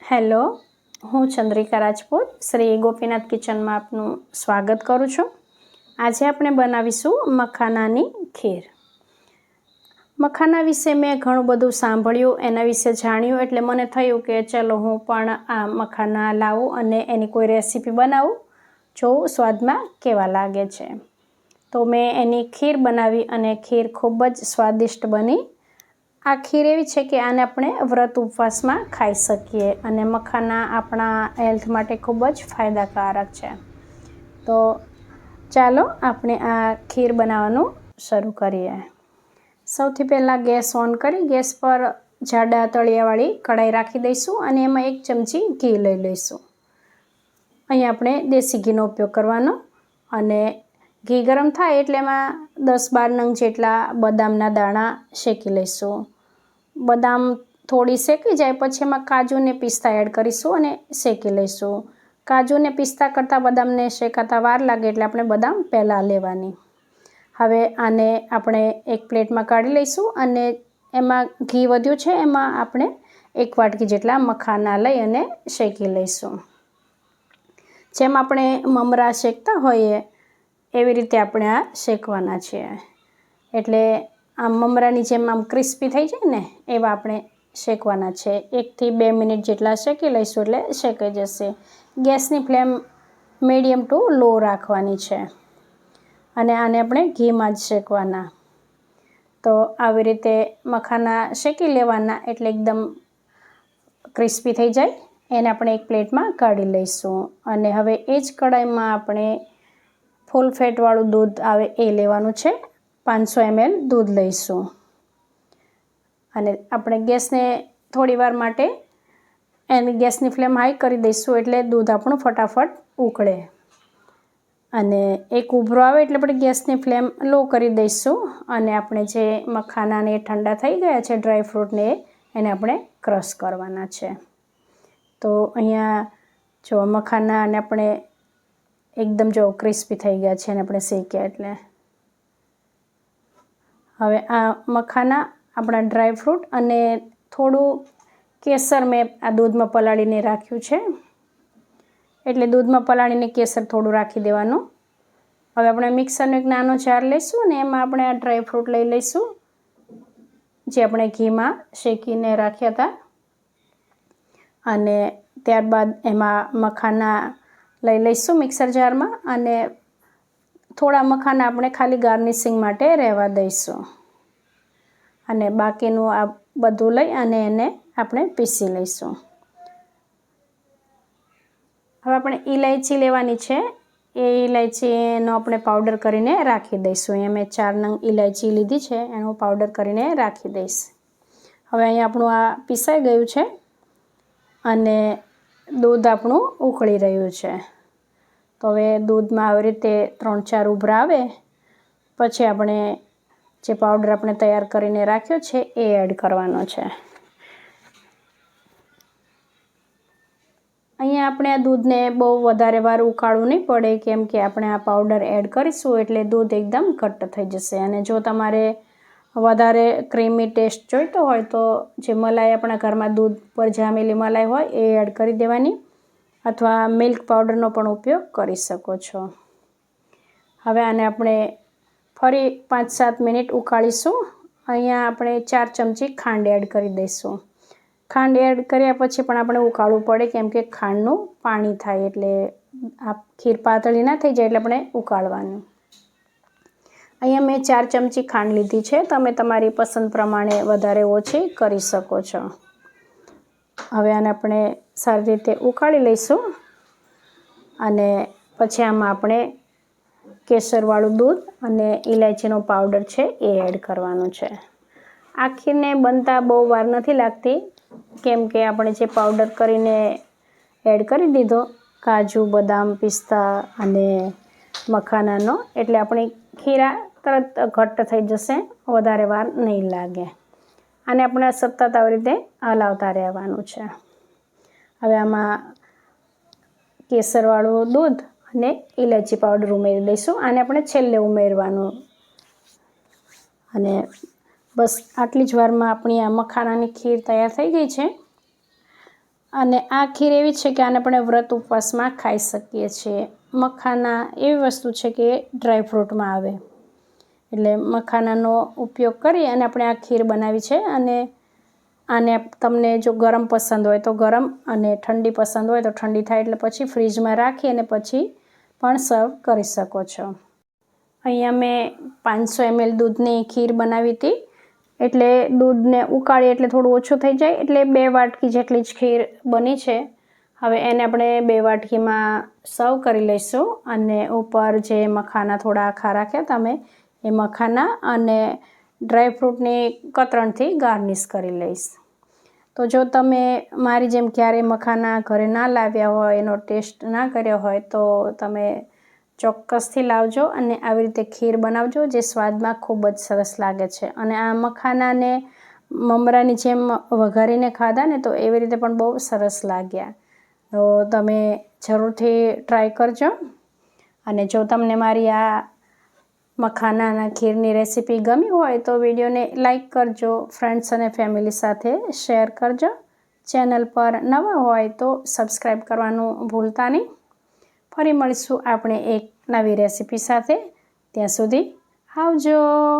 Hello, હું ચંદ્રિકા રાજપૂત શ્રી ગોપીનાથ કિચનમાં આપનું સ્વાગત કરું છું। આજે આપણે બનાવીશું મખાનાની ખીર। મખાના વિશે મેં ઘણું બધું સાંભળ્યું, એના વિશે જાણ્યું, એટલે મને થયું કે ચલો હું પણ આ મખાના લાવું અને એની કોઈ રેસીપી બનાવું, જોઉં સ્વાદમાં કેવા લાગે છે। તો મેં એની ખીર બનાવી અને ખીર ખૂબ જ સ્વાદિષ્ટ બની। આ ખીર એવી છે કે આને આપણે વ્રત ઉપવાસમાં ખાઈ શકીએ અને મખાના આપણા હેલ્થ માટે ખૂબ જ ફાયદાકારક છે। તો ચાલો આપણે આ ખીર બનાવવાનું શરૂ કરીએ। સૌથી પહેલાં ગેસ ઓન કરી ગેસ પર જાડા તળિયાવાળી કઢાઈ રાખી દઈશું અને એમાં 1 ચમચી ઘી લઈ લઈશું। અહીં આપણે દેશી ઘીનો ઉપયોગ કરવાનો અને ઘી ગરમ થાય એટલે એમાં 10-12 નંગ જેટલા બદામના દાણા શેકી લઈશું। બદામ થોડી શેકી જાય પછી એમાં કાજુ ને પિસ્તા એડ કરીશું અને શેકી લઈશું। કાજુ ને પિસ્તા કરતાં બદામને શેકાતા વાર લાગે એટલે આપણે બદામ પહેલાં લેવાની। હવે આને આપણે એક પ્લેટમાં કાઢી લઈશું અને એમાં ઘી વધ્યું છે એમાં આપણે 1 વાટકી જેટલા મખાના લઈ અને શેકી લઈશું। જેમ આપણે મમરા શેકતા હોઈએ એવી રીતે આપણે આ શેકવાના છીએ, એટલે આમ મમરાની જેમ આમ ક્રિસ્પી થઈ જાય ને એવા આપણે શેકવાના છે। 1 થી 2 મિનિટ જેટલા શેકી લઈશું એટલે શેકાઈ જશે। ગેસની ફ્લેમ મીડિયમ ટુ લો રાખવાની છે અને આને આપણે ઘીમાં જ શેકવાના। તો આવી રીતે મખાના શેકી લેવાના એટલે એકદમ ક્રિસ્પી થઈ જાય, એને આપણે એક પ્લેટમાં કાઢી લઈશું અને હવે એ જ કઢાઈમાં આપણે ફૂલ ફેટવાળું દૂધ આવે એ લેવાનું છે। 500 ml દૂધ લઈશું અને આપણે ગેસને થોડીવાર માટે એની ગેસની ફ્લેમ હાઈ કરી દઈશું એટલે દૂધ આપણું ફટાફટ ઉકળે અને એક ઉભરો આવે એટલે આપણે ગેસની ફ્લેમ લો કરી દઈશું અને આપણે જે મખાનાને ઠંડા થઈ ગયા છે ડ્રાયફ્રૂટને એને આપણે ક્રશ કરવાના છે। તો અહીંયા જો મખાનાને આપણે એકદમ જો ક્રિસ્પી થઈ ગયા છે અને આપણે શેક્યા એટલે હવે આ મખાના આપણા ડ્રાયફ્રૂટ અને થોડું કેસર મેં આ દૂધમાં પલાળીને રાખ્યું છે, એટલે દૂધમાં પલાળીને કેસર થોડું રાખી દેવાનું। હવે આપણે મિક્સરનો એક નાનો જાર લઈશું અને એમાં આપણે આ ડ્રાયફ્રૂટ લઈ લઈશું જે આપણે ઘીમાં શેકીને રાખ્યા હતા અને ત્યારબાદ એમાં મખાના લઈ લઈશું મિક્સર જારમાં અને થોડા મખાના આપણે ખાલી ગાર્નિશિંગ માટે રહેવા દઈશું અને બાકીનું આ બધું લઈ અને એને આપણે પીસી લઈશું। હવે આપણે ઇલાયચી લેવાની છે, એ ઇલાયચીનો આપણે પાવડર કરીને રાખી દઈશું। અહીંયા મેં 4 નંગ ઇલાયચી લીધી છે, એનો પાવડર કરીને રાખી દઈશ। હવે અહીંયા આપણું આ પીસાઈ ગયું છે અને દૂધ આપણું ઉકળી રહ્યું છે। તો હવે દૂધમાં આવી રીતે 3-4 ઉભરા આવે પછી આપણે જે પાવડર આપણે તૈયાર કરીને રાખ્યો છે એ એડ કરવાનો છે। અહીંયા આપણે આ દૂધને બહુ વધારે વાર ઉકાળવું નહીં પડે કેમ કે આપણે આ પાવડર એડ કરીશું એટલે દૂધ એકદમ ઘટ્ટ થઈ જશે અને જો તમારે વધારે ક્રીમી ટેસ્ટ જોઈતો હોય તો જે મલાઈ આપણા ઘરમાં દૂધ પર જામેલી મલાઈ હોય એ એડ કરી દેવાની અથવા મિલ્ક પાવડરનો પણ ઉપયોગ કરી શકો છો। હવે આને આપણે ફરી 5-7 મિનિટ ઉકાળીશું। અહીંયા આપણે 4 ચમચી ખાંડ એડ કરી દઈશું। ખાંડ એડ કર્યા પછી પણ આપણે ઉકાળવું પડે કેમ કે ખાંડનું પાણી થાય એટલે આ ખીર પાતળી ના થઈ જાય એટલે આપણે ઉકાળવાનું। અહીંયા મેં 4 ચમચી ખાંડ લીધી છે, તમે તમારી પસંદ પ્રમાણે વધારે ઓછી કરી શકો છો। હવે આને આપણે સારી રીતે ઉકાળી લઈશું અને પછી આમાં આપણે કેસરવાળું દૂધ અને ઇલાયચીનો પાવડર છે એ એડ કરવાનું છે। આ ખીરને બનતા બહુ વાર નથી લાગતી કેમ કે આપણે જે પાવડર કરીને એડ કરી દીધો કાજુ બદામ પિસ્તા અને મખાનાનો, એટલે આપણી ખીરા તરત ઘટ્ટ થઈ જશે, વધારે વાર નહીં લાગે। આને આપણે સતત આવી રીતે હલાવતા રહેવાનું છે। હવે આમાં કેસરવાળું દૂધ અને ઇલાયચી પાવડર ઉમેરી દઈશું। આને આપણે છેલ્લે ઉમેરવાનું અને બસ આટલી જ વારમાં આપણી આ મખાનાની ખીર તૈયાર થઈ ગઈ છે। અને આ ખીર એવી છે કે આને આપણે વ્રત ઉપવાસમાં ખાઈ શકીએ છીએ. મખાના એવી વસ્તુ છે કે ડ્રાયફ્રૂટમાં આવે, એટલે મખાનાનો ઉપયોગ કરી અને આપણે આ ખીર બનાવી છે. અને આને તમને જો ગરમ પસંદ હોય તો ગરમ, અને ઠંડી પસંદ હોય તો ઠંડી થાય એટલે પછી ફ્રીજમાં રાખી અને પછી પણ સર્વ કરી શકો છો. અહીંયા મેં 500 ml દૂધની ખીર બનાવી હતી, એટલે દૂધને ઉકાળી એટલે થોડું ઓછું થઈ જાય, એટલે 2 વાટકી જેટલી જ ખીર બની છે. હવે એને આપણે 2 વાટકીમાં સર્વ કરી લઈશું, અને ઉપર જે મખાના થોડા આખા રાખ્યા હતા મેં, એ મખાના અને ડ્રાયફ્રૂટની કતરણથી ગાર્નિશ કરી લઈશ. તો જો તમે મારી જેમ ક્યારેય મખાના ઘરે ના લાવ્યા હોય, એનો ટેસ્ટ ના કર્યો હોય, તો તમે ચોક્કસથી લાવજો અને આવી રીતે ખીર બનાવજો, જે સ્વાદમાં ખૂબ જ સરસ લાગે છે. અને આ મખાનાને મમરાની જેમ વઘારીને ખાધા ને તો એવી રીતે પણ બહુ સરસ લાગ્યા. તો તમે જરૂરથી ટ્રાય કરજો. અને જો તમને મારી આ મખાનાના ખીરની રેસીપી ગમી હોય તો વિડીયોને લાઈક કરજો, ફ્રેન્ડ્સ અને ફેમિલી સાથે શેર કરજો. ચેનલ પર નવા હોય તો સબસ્ક્રાઈબ કરવાનું ભૂલતા નહીં. ફરી મળીશું આપણે એક નવી રેસીપી સાથે. ત્યાં સુધી આવજો.